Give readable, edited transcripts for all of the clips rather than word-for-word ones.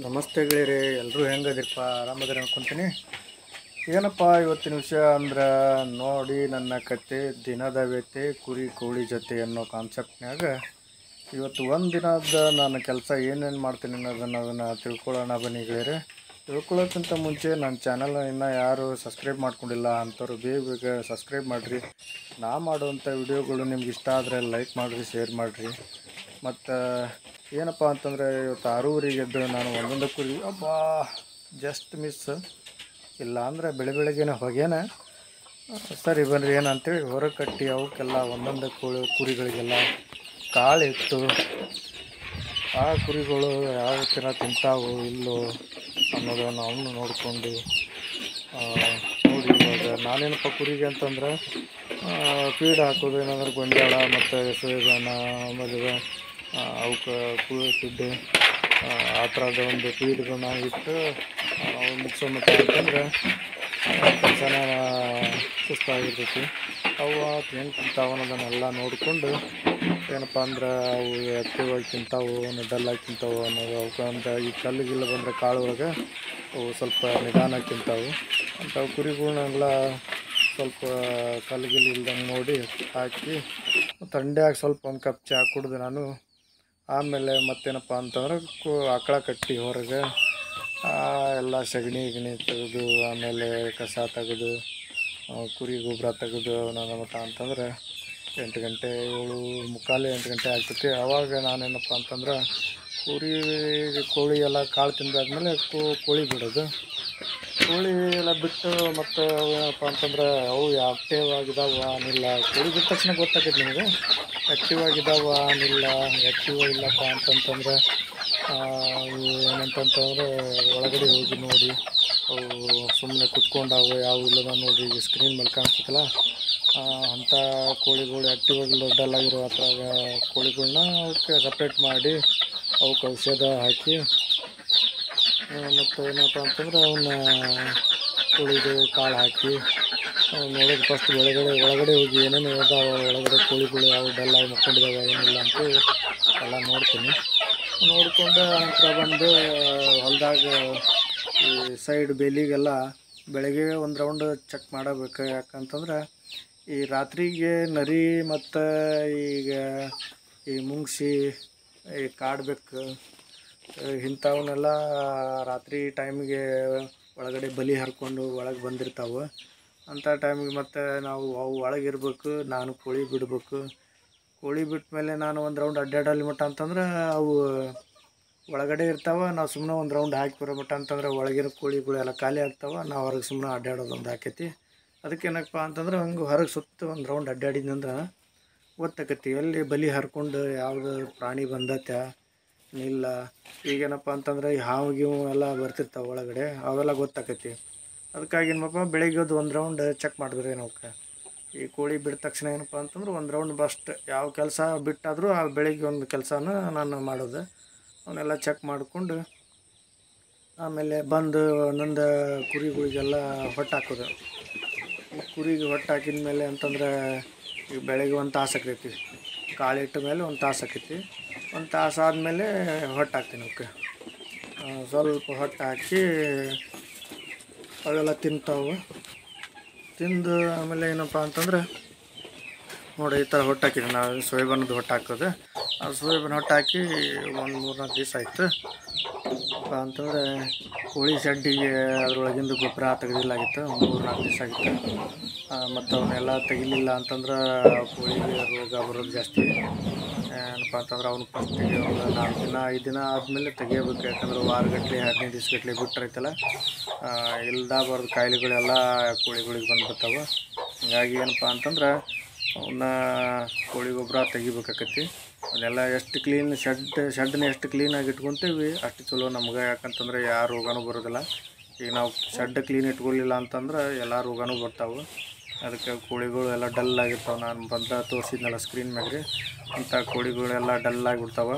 ನಮಸ್ತೆ ಗೆಳೆಯರೇ, ಎಲ್ಲರೂ ಹೆಂಗದಿರಪ್ಪ? ಆರಾಮದಿರ ಅನ್ಕೊಂತೀನಿ. ಏನಪ್ಪ ಇವತ್ತಿನ ವಿಷಯ ಅಂದ್ರೆ ನೋಡಿ, ನನ್ನ ಕತೆ ದಿನದ ವ್ಯತೆ ಕುರಿ ಕೋಳಿ ಜೊತೆ ಅನ್ನೋ ಕಾನ್ಸೆಪ್ಟ್ನಾಗ ಇವತ್ತು ಒಂದು ದಿನದ ನನ್ನ ಕೆಲಸ ಏನೇನು ಮಾಡ್ತೀನಿ ಅನ್ನೋದನ್ನು ತಿಳ್ಕೊಳ್ಳೋಣ ಬನ್ನಿ ಗೆಳೆಯರೆ. ತಿಳ್ಕೊಳ್ಳೋಕ್ಕಿಂತ ಮುಂಚೆ ನನ್ನ ಚಾನಲ್ ಇನ್ನೂ ಯಾರು ಸಬ್ಸ್ಕ್ರೈಬ್ ಮಾಡ್ಕೊಂಡಿಲ್ಲ ಅಂಥವ್ರು ಬೇಗ ಬೇಗ ಸಬ್ಸ್ಕ್ರೈಬ್ ಮಾಡಿರಿ. ನಾ ಮಾಡುವಂಥ ವಿಡಿಯೋಗಳು ನಿಮ್ಗೆ ಇಷ್ಟ ಆದರೆ ಲೈಕ್ ಮಾಡಿರಿ, ಶೇರ್ ಮಾಡಿರಿ. ಮತ್ತು ಏನಪ್ಪ ಅಂತಂದರೆ ಇವತ್ತು 6:30ಗೆ ಎದ್ದು ನಾನು ಒಂದೊಂದು ಕುರಿ ಜಸ್ಟ್ ಮಿಸ್ ಇಲ್ಲ ಅಂದರೆ ಬೆಳಗ್ಗೆನೇ ಹೊಗೆನ ಸರಿ ಬನ್ನಿರಿ ಏನಂತೇಳಿ ಹೊರಗೆ ಕಟ್ಟಿ ಅವಕ್ಕೆಲ್ಲ ಒಂದೊಂದು ಕುರಿಗಳಿಗೆಲ್ಲ ಕಾಳಿಟ್ಟು ಆ ಕುರಿಗಳು ಯಾವ ಥರ ತಿಂತಾವು ಇಲ್ಲೋ ಅನ್ನೋದನ್ನು ಅವನು ನೋಡಿಕೊಂಡು ನೋಡಿ. ಇವಾಗ ನಾನೇನಪ್ಪ ಕುರಿಗೆ ಅಂತಂದ್ರೆ ಫೀಡ್ ಹಾಕೋದು ಏನಂದ್ರೆ ಗೊಂಜಾಳ ಮತ್ತು ಸೋಯಾಬೀನ, ಆಮೇಲೆ ಅವಕ್ಕೆ ಕುಳ್ಳಿಟ್ಟಿದ್ದು ಆ ಥರದ ಒಂದು ಫೀಡ್ಗಳನ್ನ ಇಟ್ಟು ಮುಗಿಸೋ ಮಟ್ಟ ಅಂತಂದ್ರೆ ಕೆಲಸನ ಸುಸ್ತಾಗಿರ್ತೈತಿ. ಅವು ಹೆಂಗೆ ತಿಂತಾವು ಅನ್ನೋದನ್ನೆಲ್ಲ ನೋಡಿಕೊಂಡು ಏನಪ್ಪ ಅಂದ್ರೆ ಅವು ಆ್ಯಕ್ಟಿವ್ ಆಗಿ ತಿಂತಾವು ಡಲ್ಲಾಗಿ ತಿಂತಾವು ಅನ್ನೋದು. ಅವಕ್ಕೆ ಅಂತ ಈ ಕಲ್ಲಿಗಿಲ್ಲ ಬಂದರೆ ಕಾಳು ಒಳಗೆ ಅವು ಸ್ವಲ್ಪ ನಿಧಾನಕ್ಕೆ ತಿಂತಾವು ಅಂಥವು ಕುರಿಗಳನ್ನೆಲ್ಲ ಸ್ವಲ್ಪ ಕಲ್ಲಿಗಿಲ್ಲ ಇಲ್ದಂಗೆ ನೋಡಿ ಹಾಕಿ ಥಂಡ್ಯಾಗಿ ಸ್ವಲ್ಪ ಒಂದು ಕಪ್ ಚಹಾ ಕುಡಿದು ನಾನು ಆಮೇಲೆ ಮತ್ತೇನಪ್ಪ ಅಂತಂದ್ರೆ ಆಕಳ ಕಟ್ಟಿ ಹೊರಗೆ ಎಲ್ಲ ಸಗಣಿ ತೆಗೆದು ಆಮೇಲೆ ಕಸ ತೆಗೆದು ಕುರಿ ಗೊಬ್ಬರ ತೆಗೆದು ನನ್ನ ಮಟ್ಟ ಅಂತಂದ್ರೆ 8 ಗಂಟೆ 7:45 8 ಗಂಟೆ ಆಗ್ತೈತಿ. ಆವಾಗ ನಾನೇನಪ್ಪ ಅಂತಂದ್ರೆ ಕೋಳಿ ಎಲ್ಲ ಕಾಳು ತಿಂದಾದ್ಮೇಲೆ ಕೋಳಿ ಬಿಡೋದು. ಕೋಳಿ ಎಲ್ಲ ಬಿಟ್ಟು ಮತ್ತು ಏನಪ್ಪ ಅಂತಂದ್ರೆ ಅವು ಆ್ಯಕ್ಟಿವ್ ಆಗಿದಾವ ಅನಿಲ್ಲ. ಕೋಳಿ ಬಿಟ್ಟ ತಕ್ಷಣ ಗೊತ್ತಾಗೈತೆ ನಿಮಗೆ ಆ್ಯಕ್ಟಿವ್ ಆಗಿದಾವ ಅನಿಲ್ಲ, ಆ್ಯಕ್ಟಿವ್ ಇಲ್ಲಪ್ಪ ಅಂತಂತಂದ್ರೆ ಏನಂತಂತಂದ್ರೆ ಒಳಗಡೆ ಹೋಗಿ ನೋಡಿ ಅವು ಸುಮ್ಮನೆ ಕುತ್ಕೊಂಡಾವು ಯಾವ ಇಲ್ಲದ ನೋಡಿ. ಈಗ ಸ್ಕ್ರೀನ್ ಮೇಲೆ ಕಾಣಿಸ್ತೈತಲ್ಲ ಅಂಥ ಕೋಳಿಗಳು ಆ್ಯಕ್ಟಿವ್ ಆಗಿ ದೊಡ್ಡಲ್ಲಾಗಿರೋ ಆ ಥರ ಕೋಳಿಗಳನ್ನ ಅವಕ್ಕೆ ಸಪ್ರೇಟ್ ಮಾಡಿ ಅವಕ್ಕೆ ಔಷಧ ಹಾಕಿ ಮತ್ತು ಏನಪ್ಪ ಅಂತಂದ್ರೆ ಅವನ್ನ ಕೋಳಿಗೆ ಕಾಳು ಹಾಕಿ ನೋಡೋದು ಫಸ್ಟ್ ಒಳಗಡೆ ಹೋಗಿ ಏನೇನು ಇದಾವೆ ಒಳಗಡೆ ಕೋಳಿಗಳು ಯಾವ ಡಲ್ಲಾಗಿ ಮಕ್ಕೊಂಡಿದ್ದಾವೆ ಏನಿಲ್ಲ ಅಂತ ಎಲ್ಲ ನೋಡ್ತೀನಿ. ನೋಡಿಕೊಂಡು ನಂತರ ಬಂದು ಹೊಲದಾಗ ಈ ಸೈಡ್ ಬೇಲಿಗೆಲ್ಲ ಬೆಳಗ್ಗೆ ಒಂದು ರೌಂಡ್ ಚೆಕ್ ಮಾಡಬೇಕು. ಯಾಕಂತಂದ್ರೆ ಈ ರಾತ್ರಿಗೆ ನರಿ ಮತ್ತು ಈಗ ಈ ಮುಂಗ್ಸಿ ಈ ಕಾಡ್ಬೇಕು ಇಂಥವನ್ನೆಲ್ಲ ರಾತ್ರಿ ಟೈಮಿಗೆ ಒಳಗಡೆ ಬಲಿ ಹರ್ಕೊಂಡು ಒಳಗೆ ಬಂದಿರ್ತಾವೆ. ಅಂಥ ಟೈಮಿಗೆ ಮತ್ತು ನಾವು ಅವು ಒಳಗಿರ್ಬೇಕು, ನಾನು ಕೋಳಿ ಬಿಡಬೇಕು. ಕೋಳಿ ಬಿಟ್ಟ ಮೇಲೆ ನಾನು ಒಂದು ರೌಂಡ್ ಅಡ್ಡಾಡಲಿ ಮಟ್ಟ ಅಂತಂದ್ರೆ ಅವು ಒಳಗಡೆ ಇರ್ತಾವೆ. ನಾವು ಸುಮ್ಮನೆ ಒಂದು ರೌಂಡ್ ಹಾಕಿ ಬರೋ ಮಟ್ಟ ಅಂತಂದ್ರೆ ಒಳಗಿರೋ ಕೋಳಿಗಳು ಎಲ್ಲ ಖಾಲಿ ಆಗ್ತಾವೆ. ನಾವು ಹೊರಗೆ ಸುಮ್ಮನೆ ಅಡ್ಡಾಡೋದೊಂದು ಆಕೈತಿ. ಅದಕ್ಕೇನಪ್ಪ ಅಂತಂದ್ರೆ ಹಂಗೆ ಹೊರಗೆ ಸುತ್ತ ಒಂದು ರೌಂಡ್ ಅಡ್ಡಾಡಿದ್ನಂದ್ರೆ ಗೊತ್ತಾಕೈತಿ ಎಲ್ಲಿ ಬಲಿ ಹರ್ಕೊಂಡು ಯಾವುದು ಪ್ರಾಣಿ ಬಂದತ್ಯ ಇಲ್ಲ. ಈಗೇನಪ್ಪ ಅಂತಂದ್ರೆ ಈ ಹಾವು ಗೀವು ಎಲ್ಲ ಬರ್ತಿರ್ತಾವೆ ಒಳಗಡೆ, ಅವೆಲ್ಲ ಗೊತ್ತಾಕೈತಿ. ಅದಕ್ಕಾಗಿ ಏನಪ್ಪ ಬೆಳಗ್ಗೆ ಒಂದು ರೌಂಡ್ ಚೆಕ್ ಮಾಡಿದ್ರೆ ಏನಕ್ಕೆ ಈ ಕೋಳಿ ಬಿಟ್ಟ ತಕ್ಷಣ ಏನಪ್ಪ ಅಂತಂದ್ರೆ ಒಂದು ರೌಂಡ್ ಬಸ್ಟ್ ಯಾವ ಕೆಲಸ ಬಿಟ್ಟಾದರೂ ಆ ಬೆಳಗ್ಗೆ ಒಂದು ಕೆಲಸನ ನಾನು ಮಾಡೋದು. ಅವನ್ನೆಲ್ಲ ಚೆಕ್ ಮಾಡಿಕೊಂಡು ಆಮೇಲೆ ಬಂದು ಒಂದೊಂದು ಕುರಿಗಳಿಗೆಲ್ಲ ಹೊಟ್ಟು ಹಾಕೋದು. ಈ ಕುರಿಗೆ ಹೊಟ್ಟು ಹಾಕಿದ ಮೇಲೆ ಅಂತಂದ್ರೆ ಈಗ ಬೆಳಗ್ಗೆ ಒಂದು ತಾಸು ಆಕೈತಿ, ಕಾಳಿಟ್ಟ ಮೇಲೆ ಒಂದು ತಾಸು ಆಕೈತಿ. ಒಂದು ತಾಸು ಆದಮೇಲೆ ಹೊಟ್ಟು ಹಾಕ್ತೀನಿ. ಅವಕ್ಕೆ ಸ್ವಲ್ಪ ಹೊಟ್ಟು ಹಾಕಿ ಅವೆಲ್ಲ ತಿಂತಾವೆ. ತಿಂದು ಆಮೇಲೆ ಏನಪ್ಪ ಅಂತಂದ್ರೆ ನೋಡಿ ಈ ಥರ ಹೊಟ್ಟು ಹಾಕಿದ್ದೀನಿ ನಾವು. ಸೋಯಾಬೀನದ್ದು ಹೊಟ್ಟು ಹಾಕೋದು. ಆ ಸೋಯಾಬೀನ್ ಹೊಟ್ಟು ಹಾಕಿ ಒಂದು 3-4 ದಿವಸ ಆಯಿತು ಅಂತಂದರೆ ಕೋಳಿ ಶೆಡ್ಡಿಗೆ ಅದರೊಳಗಿಂದು ಗೊಬ್ಬರ ತೆಗೆದಿಲ್ಲಾಗಿತ್ತು. ಒಂದು 3-4 ದಿವಸ ಆಗಿತ್ತು. ಮತ್ತು ಅವನ್ನೆಲ್ಲ ತೆಗಿಲಿಲ್ಲ ಅಂತಂದ್ರೆ ಕೋಳಿಗೆ ರೋಗ ಬರೋದು ಜಾಸ್ತಿ. ಏನಪ್ಪ ಅಂತಂದ್ರೆ ಅವನು ಫಸ್ಟಿಗೆ ಒಂದು 4 ದಿನ 5 ದಿನ ಆದಮೇಲೆ ತೆಗಿಯಬೇಕು. ಯಾಕಂದ್ರೆ ವಾರಗಟ್ಟಲೆ 15 ದಿವಸಗಟ್ಟಲೆ ಬಿಟ್ಟಿರ್ತಲ್ಲ ಇಲ್ದಾಬಾರ್ದು ಕಾಯಿಲೆಗಳೆಲ್ಲ ಕೋಳಿಗಳಿಗೆ ಬಂದ್ಬಿಡ್ತಾವೆ. ಹೀಗಾಗಿ ಏನಪ್ಪ ಅಂತಂದ್ರೆ ಅವನ್ನ ಕೋಳಿ ಗೊಬ್ಬರ ತೆಗಿಬೇಕಾಕತಿ. ಅದೆಲ್ಲ ಎಷ್ಟು ಕ್ಲೀನ್ ಶೆಡ್ನ ಎಷ್ಟು ಕ್ಲೀನಾಗಿ ಇಟ್ಕೊತೀವಿ ಅಷ್ಟು ಚಲೋ ನಮ್ಗೆ. ಯಾಕಂತಂದ್ರೆ ಯಾವ ರೋಗನೂ ಬರೋದಿಲ್ಲ. ಈಗ ನಾವು ಶೆಡ್ ಕ್ಲೀನ್ ಇಟ್ಕೊಳ್ಳಿಲ್ಲ ಅಂತಂದ್ರೆ ಎಲ್ಲ ರೋಗನೂ ಬರ್ತಾವೆ. ಅದಕ್ಕೆ ಕೋಳಿಗಳು ಎಲ್ಲ ಡಲ್ ಆಗಿರ್ತಾವೆ. ನಾನು ತೋರಿಸಿದ್ನಲ್ಲ ಸ್ಕ್ರೀನ್ ಮ್ಯಾಗ್ರಿ ಅಂಥ ಕೋಳಿಗಳೆಲ್ಲ ಡಲ್ ಆಗಿಬಿಡ್ತಾವೆ.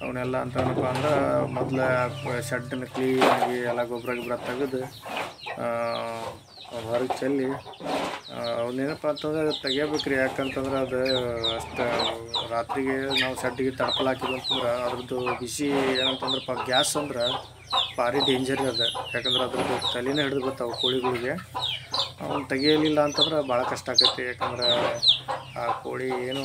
ಅವನ್ನೆಲ್ಲ ಅಂತನಪ್ಪ ಅಂದ್ರೆ ಮೊದಲು ಶೆಡ್ಡನ್ನು ಕ್ಲೀನಾಗಿ ಎಲ್ಲ ಗೊಬ್ಬರ ತೆಗೆದು ಹೊರಗೆ ಚೆಲ್ಲಿ ಅವನ್ನೇನಪ್ಪ ಅಂತಂದ್ರೆ ತೆಗಿಯಬೇಕು ರೀ. ಯಾಕಂತಂದ್ರೆ ಅದು ಅಷ್ಟು ರಾತ್ರಿಗೆ ನಾವು ಶೆಡ್ಡಿಗೆ ತಡ್ಪಲ್ ಹಾಕಿದ್ವಿ ಅಂತಂದ್ರೆ ಅದ್ರದ್ದು ಬಿಸಿ ಏನಂತಂದ್ರಪ್ಪ ಗ್ಯಾಸ್ ಅಂದ್ರೆ ಭಾರಿ ಡೇಂಜರ್ ಅದ. ಯಾಕಂದ್ರೆ ಅದ್ರದ್ದು ತಲೆನೇ ಹಿಡಿದು ಬರ್ತಾವೆ ಕೋಳಿಗಳಿಗೆ. ಅವ್ನು ತೆಗಿಯಲಿಲ್ಲ ಅಂತಂದ್ರೆ ಭಾಳ ಕಷ್ಟ ಆಕೈತಿ. ಯಾಕಂದ್ರೆ ಆ ಕೋಳಿ ಏನು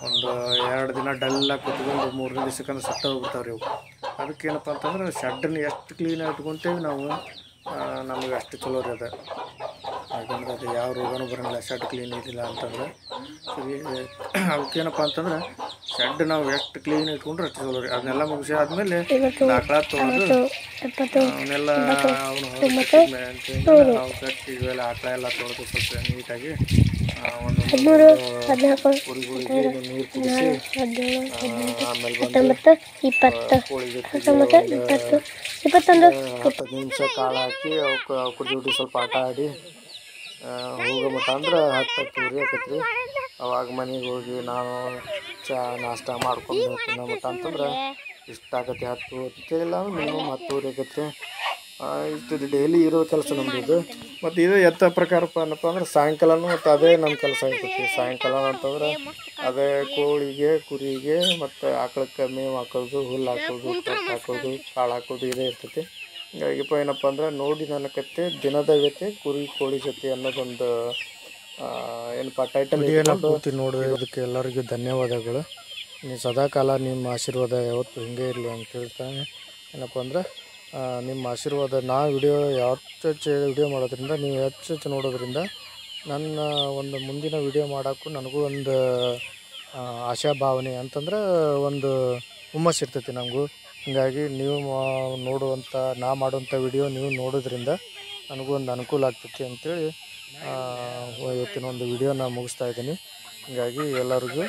ಒಂದು 2 ದಿನ ಡಲ್ಲಾಗಿ ಕುತ್ಕೊಂಡು 3ನೇ ದಿವಸಕ್ಕಂದ್ರೆ ಸತ್ತ ಹೋಗ್ಬಿಡ್ತಾವ್ರಿ ಅವು. ಅದಕ್ಕೇನಪ್ಪ ಅಂತಂದ್ರೆ ಶೆಡ್ಡನ್ನು ಎಷ್ಟು ಕ್ಲೀನಾಗಿ ಇಟ್ಕೊತೇವೆ ನಾವು ನಮಗೆ ಅಷ್ಟು ಚಲೋ ರೀ ಅದು. ಯಾಕಂದ್ರೆ ಅದು ಯಾವ ರೋಗನೂ ಬರೋಂಗಿಲ್ಲ ಶೆಡ್ ಕ್ಲೀನ್ ಇರಲಿಲ್ಲ ಅಂತಂದ್ರೆ. ಸರಿ ಅವಕ್ಕೇನಪ್ಪ ಅಂತಂದ್ರೆ ಶೆಡ್ ನಾವು ಎಷ್ಟು ಕ್ಲೀನ್ ಇಟ್ಕೊಂಡ್ರೆ ಅಷ್ಟು ಚಲೋ ರೀ. ಅದನ್ನೆಲ್ಲ ಮುಗಿಸಿ ಆದಮೇಲೆ ಆಕಳ ತೊಳೆದು ಅವನ್ನೆಲ್ಲ ಅವನು ನಾವು ಕಟ್ಟಿ ಇವೆಲ್ಲ ಆಕಳ ಎಲ್ಲ ತೊಳೆದು ಸ್ವಲ್ಪ ನೀಟಾಗಿ ಕುರಿಗಳಿಗೆ ನೀರು ಕುಡಿಸಿ ಆಮೇಲೆ ಬಂದು ಕೋಳಿ ಜೊತೆಗೆ 10 ನಿಮಿಷ ಕಾಳು ಹಾಕಿ ಅವಕ್ಕೆ ಕುರಿ ಜೋಡಿ ಸ್ವಲ್ಪ ಆಟ ಆಡಿ ಹೋಗೋ ಮಟ್ಟ ಅಂದ್ರೆ 10-10 ಆಕೈತ್ರಿ. ಅವಾಗ ಮನೆಗೆ ಹೋಗಿ ನಾವು ನಾಷ್ಟ ಮಾಡ್ಕೊಂಡು ತಿನ್ನೋ ಮಟ್ಟ ಅಂತಂದ್ರೆ ಇಷ್ಟ ಆಕತಿ 10 ಇಲ್ಲ ಮಿನಿಮಮ್ 10 ಆಕೈತ್ರಿ. ಇಷ್ಟು ಡೈಲಿ ಇರೋ ಕೆಲಸ ನಮ್ದು ಇದು. ಮತ್ತು ಇದು ಎತ್ತ ಪ್ರಕಾರಪ್ಪ ಏನಪ್ಪ ಅಂದ್ರೆ ಸಾಯಂಕಾಲನೂ ಮತ್ತು ಅದೇ ನಮ್ಮ ಕೆಲಸ ಇರ್ತೈತಿ. ಸಾಯಂಕಾಲ ಅಂತಂದ್ರೆ ಅದೇ ಕೋಳಿಗೆ ಕುರಿಗೆ ಮತ್ತು ಆಕಳಕ್ಕೆ ಮೇವು ಹಾಕೋದು, ಹುಲ್ಲು ಹಾಕೋದು, ಕಟ್ಟು ಹಾಕೋದು, ಕಾಳು ಹಾಕೋದು ಇದೇ ಇರ್ತೈತಿ. ಹೀಗಾಗಿಪ್ಪ ಏನಪ್ಪ ಅಂದ್ರೆ ನೋಡಿ ನನ್ನ ಕತೆ ದಿನದ ವ್ಯತೆ ಕುರಿ ಕೋಳಿ ಜೊತೆ ಅನ್ನೋದೊಂದು ಏನಪ್ಪ ಟೈಟಲ್ ಪೂರ್ತಿ ನೋಡೋದಕ್ಕೆ ಎಲ್ಲರಿಗೂ ಧನ್ಯವಾದಗಳು. ನೀವು ಸದಾಕಾಲ ನಿಮ್ಮ ಆಶೀರ್ವಾದ ಯಾವತ್ತು ಹಿಂಗೆ ಇರಲಿ ಅಂತ ಹೇಳ್ತಾನೆ. ಏನಪ್ಪ ಅಂದ್ರೆ ನಿಮ್ಮ ಆಶೀರ್ವಾದ ನಾ ಹೆಚ್ಚು ವಿಡಿಯೋ ಮಾಡೋದ್ರಿಂದ ನೀವು ಹೆಚ್ಚು ನೋಡೋದ್ರಿಂದ ನನ್ನ ಒಂದು ಮುಂದಿನ ವಿಡಿಯೋ ಮಾಡೋಕ್ಕೂ ನನಗೂ ಒಂದು ಆಶಾಭಾವನೆ ಅಂತಂದ್ರೆ ಒಂದು ಹುಮ್ಮಸ್ಸು ಇರ್ತೈತಿ ನಮಗೂ. ಹೀಗಾಗಿ ನೀವು ನೋಡುವಂಥ ನಾ ಮಾಡುವಂಥ ವಿಡಿಯೋ ನೀವು ನೋಡೋದ್ರಿಂದ ನನಗೂ ಒಂದು ಅನುಕೂಲ ಆಗ್ತೈತಿ ಅಂಥೇಳಿ ಇವತ್ತಿನ ಒಂದು ವಿಡಿಯೋನ ಮುಗಿಸ್ತಾ ಇದ್ದೀನಿ. ಹೀಗಾಗಿ ಎಲ್ಲರಿಗೂ